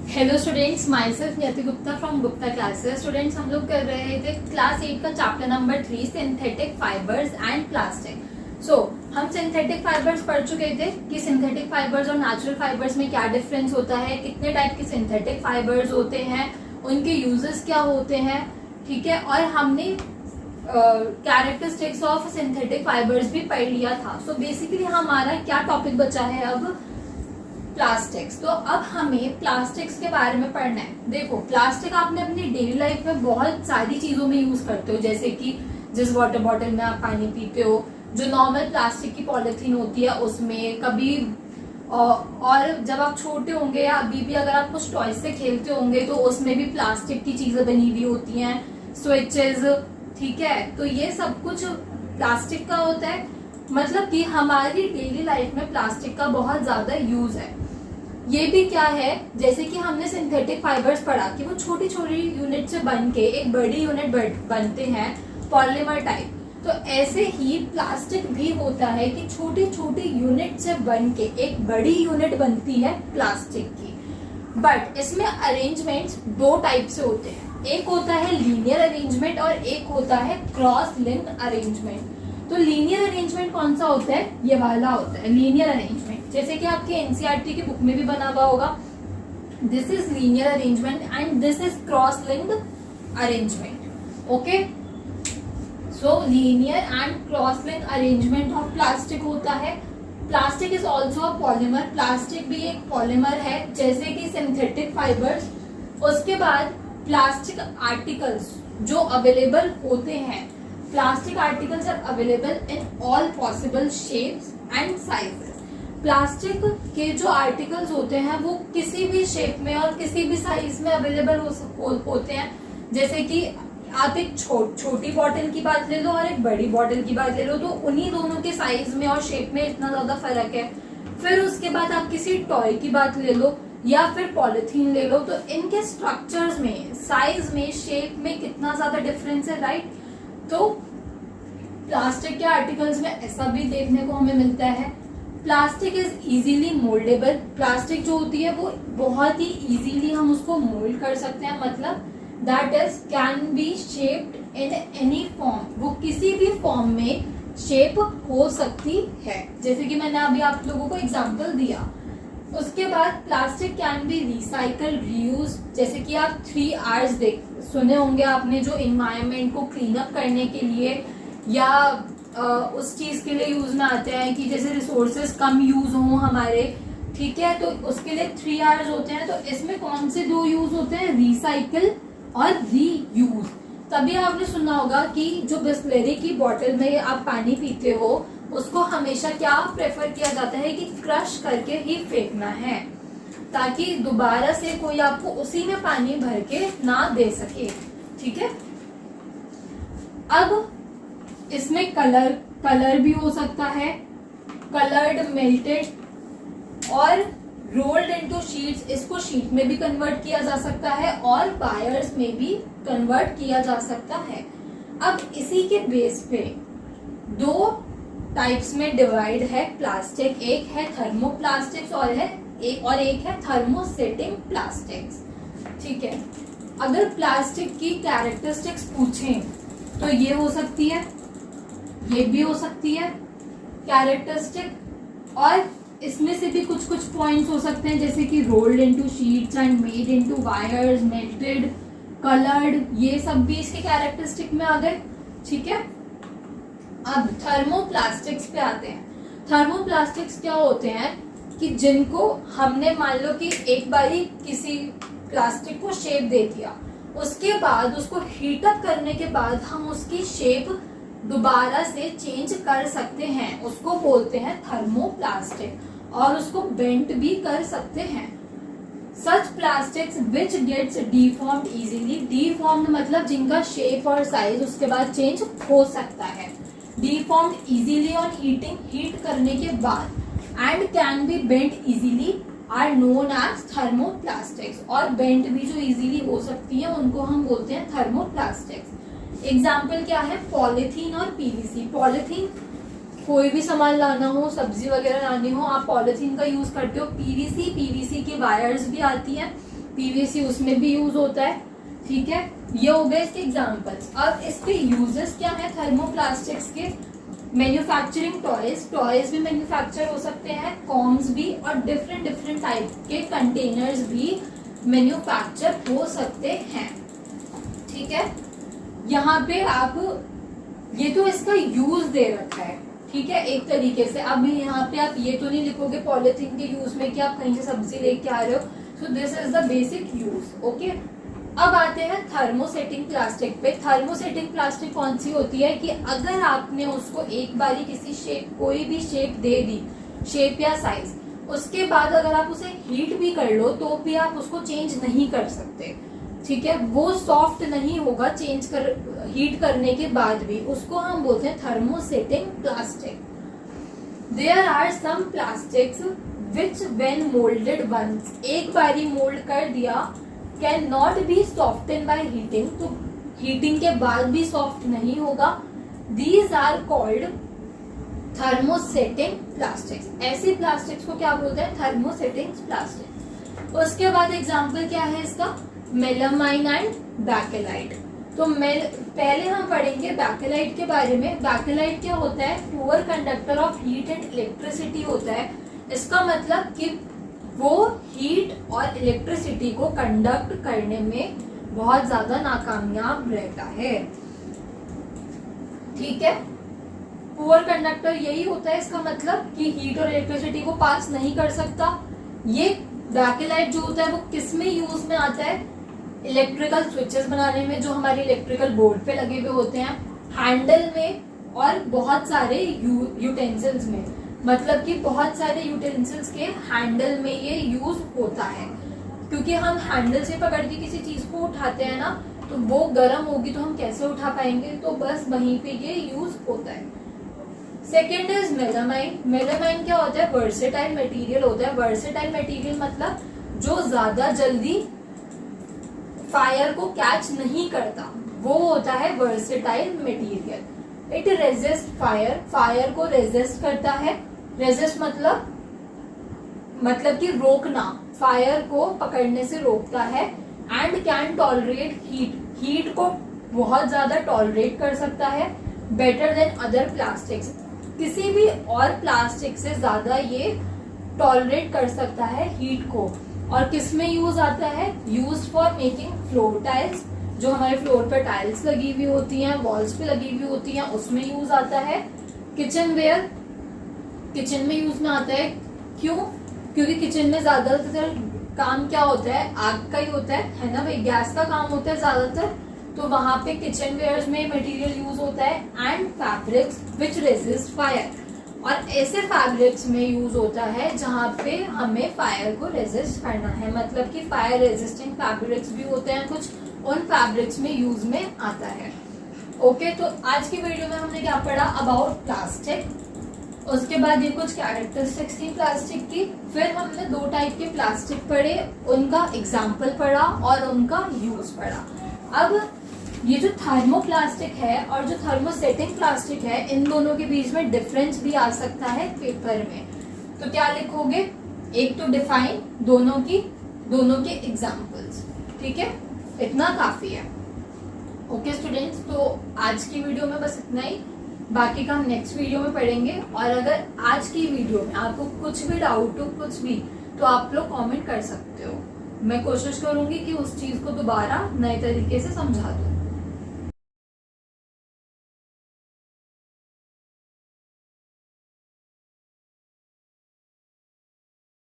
Hello students, my self नियति Gupta from Gupta classes. Students, हम लोग कर रहे थे क्लास 8 का chapter number 3 synthetic fibres and plastic. हम सिंथेटिक फाइबर्स पढ़ चुके थे कि सिंथेटिक फाइबर्स और नेचुरल फाइबर्स में क्या डिफरेंस होता है, कितने टाइप के सिंथेटिक फाइबर्स होते हैं, उनके यूजेस क्या होते हैं, ठीक है। और हमने कैरेक्टरिस्टिक्स ऑफ सिंथेटिक फाइबर्स भी पढ़ लिया था। सो बेसिकली हमारा क्या टॉपिक बचा है अब, प्लास्टिक्स। तो अब हमें प्लास्टिक्स के बारे में पढ़ना है। देखो, प्लास्टिक आपने अपनी डेली लाइफ में बहुत सारी चीजों में यूज करते हो, जैसे कि जिस वाटर बॉटल में आप पानी पीते हो, जो नॉर्मल प्लास्टिक की पॉलिथीन होती है उसमें कभी, और जब आप छोटे होंगे या अभी भी अगर आप कुछ टॉयज से खेलते होंगे तो उसमें भी प्लास्टिक की चीजें बनी हुई होती हैं, स्विचेस, ठीक है। तो ये सब कुछ प्लास्टिक का होता है। मतलब कि हमारी डेली लाइफ में प्लास्टिक का बहुत ज्यादा यूज है। ये भी क्या है, जैसे कि हमने सिंथेटिक फाइबर्स पढ़ा कि वो छोटी छोटी यूनिट से बन के एक बड़ी यूनिट बनते हैं, पॉलीमर टाइप। तो ऐसे ही प्लास्टिक भी होता है कि छोटी छोटी यूनिट से बन के एक बड़ी यूनिट बनती है प्लास्टिक की। बट इसमें अरेंजमेंट्स दो टाइप से होते हैं, एक होता है लीनियर अरेंजमेंट और एक होता है क्रॉस लिंक अरेंजमेंट। तो लीनियर अरेंजमेंट कौन सा होता है, ये वाला होता है लीनियर अरेंजमेंट, जैसे कि आपके एनसीईआरटी की बुक में भी बना हुआ होगा। This is linear arrangement and this is cross linked arrangement. Okay, so linear and cross link arrangement of plastic होता है। Plastic is also a polymer, plastic भी एक पॉलीमर है जैसे कि सिंथेटिक फाइबर्स। उसके बाद प्लास्टिक आर्टिकल्स जो अवेलेबल होते हैं, plastic articles are available in all possible shapes and sizes. Plastic के जो आर्टिकल्स होते हैं वो किसी भी शेप में और किसी भी साइज में अवेलेबल होते हैं। जैसे कि आप एक छोटी बॉटल की बात ले लो और एक बड़ी बॉटल की बात ले लो, तो उन्हीं दोनों के साइज में और शेप में इतना ज्यादा फर्क है। फिर उसके बाद आप किसी टॉय की बात ले लो या फिर पॉलिथीन ले लो, तो इनके स्ट्रक्चर्स में, साइज में, शेप में कितना ज्यादा डिफरेंस है, राइट। तो प्लास्टिक के आर्टिकल्स में ऐसा भी देखने को हमें मिलता है। Plastic is easily mouldable, plastic जो होती है वो बहुत ही इजीली हम उसको मोल्ड कर सकते हैं। मतलब that is can be shaped in any form, वो किसी भी फॉर्म में शेप हो सकती है, जैसे कि मैंने अभी आप लोगों को एग्जांपल दिया। उसके बाद plastic can be recycle, reuse, जैसे कि आप 3 Rs सुने होंगे आपने, जो इन्वायरमेंट को क्लीन अप करने के लिए या उस चीज के लिए यूज में आते हैं कि जैसे रिसोर्सेज कम यूज हो हमारे, ठीक है, तो उसके लिए 3 Rs होते हैं। तो इसमें कौन से 2 यूज होते हैं, रिसाइकल और रीयूज। तभी आपने सुना होगा कि जो बिस्लेरी की बोतल में आप पानी पीते हो उसको हमेशा क्या प्रेफर किया जाता है कि क्रश करके ही फेंकना है, ताकि दोबारा से कोई आपको उसी में पानी भर के ना दे सके, ठीक है। अब इसमें कलर भी हो सकता है, कलर्ड, मेल्टेड और रोल्ड इनटू शीट्स, इसको शीट में भी कन्वर्ट किया जा सकता है और वायर्स में भी कन्वर्ट किया जा सकता है। अब इसी के बेस पे 2 टाइप्स में डिवाइड है प्लास्टिक, एक है थर्मोप्लास्टिक्स और एक है थर्मोसेटिंग प्लास्टिक्स, ठीक है। अगर प्लास्टिक की कैरेक्टरिस्टिक्स पूछें तो ये हो सकती है, ये भी हो सकती है कैरेक्टरिस्टिक, और इसमें से भी कुछ कुछ पॉइंट्स हो सकते हैं, जैसे कि rolled into sheets and made into wires, melted, coloured, ये सब भी इसके कैरेक्टरिस्टिक में आ गए, ठीक है। अब थर्मोप्लास्टिक्स पे आते हैं। थर्मोप्लास्टिक्स क्या होते हैं कि जिनको हमने, मान लो कि एक बारी किसी प्लास्टिक को शेप दे दिया, उसके बाद उसको हीट अप करने के बाद हम उसकी शेप दोबारा से चेंज कर सकते हैं, उसको बोलते हैं थर्मोप्लास्टिक, और उसको बेंट भी कर सकते हैं। Such plastics which gets deformed easily, deformed मतलब जिनका शेप और साइज उसके बाद चेंज हो सकता है, deformed easily on heating, heat करने के बाद, and can be bent easily are known as thermoplastics, और बेंट भी जो इजीली हो सकती है उनको हम बोलते हैं थर्मोप्लास्टिक्स। एग्जाम्पल क्या है, पॉलिथीन और पीवीसी। पॉलिथीन कोई भी सामान लाना हो, सब्जी वगैरह लानी हो, आप पॉलिथीन का यूज करते हो। पीवीसी की वायर्स भी आती हैं, पीवीसी उसमें भी यूज होता है, ठीक है। ये हो गए इसके एग्जांपल्स। अब इसके यूजेस क्या है थर्मोप्लास्टिक्स के? मैन्युफैक्चरिंग टॉयज भी मैन्युफैक्चर हो सकते हैं, कॉम्स भी, और डिफरेंट डिफरेंट टाइप के कंटेनर्स भी मैन्युफैक्चर हो सकते हैं, ठीक है। यहाँ पे आप ये तो इसका यूज दे रखा है, ठीक है, एक तरीके से। अब यहाँ पे आप ये तो नहीं लिखोगे पॉलिथीन के यूज में कि आप कहीं से सब्जी लेके आ रहे हो। So this is the basic use, okay. अब आते हैं थर्मोसेटिंग प्लास्टिक पे। थर्मोसेटिंग प्लास्टिक कौन सी होती है कि अगर आपने उसको एक बारी किसी शेप, कोई भी शेप दे दी, शेप या साइज, उसके बाद अगर आप उसे हीट भी कर लो तो भी आप उसको चेंज नहीं कर सकते, ठीक है। वो सॉफ्ट नहीं होगा हीट करने के बाद भी, उसको हम बोलते हैं thermosetting plastic. There are some plastics which when moulded once, एक बारी मोल्ड कर दिया, can not be soften by heating, तो हीटिंग के बाद भी सॉफ्ट नहीं होगा। These are called thermosetting plastics. ऐसी प्लास्टिक्स को क्या बोलते हैं? Thermosetting plastic. उसके बाद एग्जांपल क्या है इसका? Melamine and bakelite. तो पहले हम पढ़ेंगे बैकेलाइट के बारे में। बैकेलाइट क्या होता है? Poor conductor of heat and electricity होता है। इसका मतलब कि वो हीट और इलेक्ट्रिसिटी को कंडक्ट करने में बहुत ज्यादा नाकामयाब रहता है, ठीक है। पुअर कंडक्टर यही होता है, इसका मतलब कि हीट और इलेक्ट्रिसिटी को पास नहीं कर सकता। ये बैकेलाइट जो होता है वो किस में यूज में आता है? इलेक्ट्रिकल स्विचेस बनाने में, जो हमारे इलेक्ट्रिकल बोर्ड पे लगे हुए होते हैं, हैंडल में, और बहुत सारे यूटेंसिल्स में। मतलब कि बहुत सारे यूटेंसिल्स के हैंडल में ये यूज होता है, क्योंकि हम हैंडल से पकड़ के किसी चीज को उठाते हैं ना, तो वो गर्म होगी तो हम कैसे उठा पाएंगे, तो बस वहीं पे ये यूज होता है। Second is melamine. मेलामाइन क्या होता है? वर्सेटाइल मटेरियल होता है। वर्सेटाइल मटेरियल मतलब जो ज्यादा जल्दी फायर को कैच नहीं करता, वो होता है versatile material. It resist fire, fire को रेजिस्ट करता है। रेजिस्ट मतलब कि रोकना, फायर को पकड़ने से रोकता है। And can tolerate heat, heat को बहुत ज्यादा टॉलरेट कर सकता है। बेटर देन अदर प्लास्टिक्स, किसी भी और प्लास्टिक से ज्यादा ये टॉलरेट कर सकता है हीट को। और किस में यूज आता है? Use for making floor tiles, जो हमारे फ्लोर पर टाइल्स लगी हुई होती हैं, वॉल्स पे लगी हुई होती हैं, उसमें यूज आता है। किचन वेयर, किचन में यूज में आता है। क्यों? क्योंकि किचन में ज्यादातर काम क्या होता है? आग का ही होता है ना भाई, गैस का काम होता है ज्यादातर, तो वहां पे किचन वेयर्स में मटेरियल यूज होता है। And fabrics which resist fire, और ऐसे फैब्रिक्स में यूज होता है जहाँ पे हमें फायर को रेजिस्ट करना है, मतलब कि फायर रेजिस्टिंग फैब्रिक्स भी होते हैं कुछ, उन फैब्रिक्स में यूज में आता है, ओके। तो आज की वीडियो में हमने क्या पढ़ा? About plastic. उसके बाद ये कुछ कैरेक्टरिस्टिक्स थी प्लास्टिक की। फिर हमने दो टाइप के प्लास्टिक पढ़े, उनका एग्जाम्पल पढ़ा और उनका यूज पढ़ा। अब ये जो थर्मोप्लास्टिक है और जो थर्मोसेटिंग प्लास्टिक है, इन दोनों के बीच में डिफरेंस भी आ सकता है पेपर में। तो क्या लिखोगे? एक तो डिफाइन दोनों के एग्जाम्पल्स, ठीक है, इतना काफी है, ओके स्टूडेंट्स। तो आज की वीडियो में बस इतना ही, बाकी का हम नेक्स्ट वीडियो में पढ़ेंगे। और अगर आज की वीडियो में आपको कुछ भी डाउट हो, कुछ भी, तो आप लोग कमेंट कर सकते हो। मैं कोशिश करूंगी कि उस चीज को दोबारा नए तरीके से समझा दूं।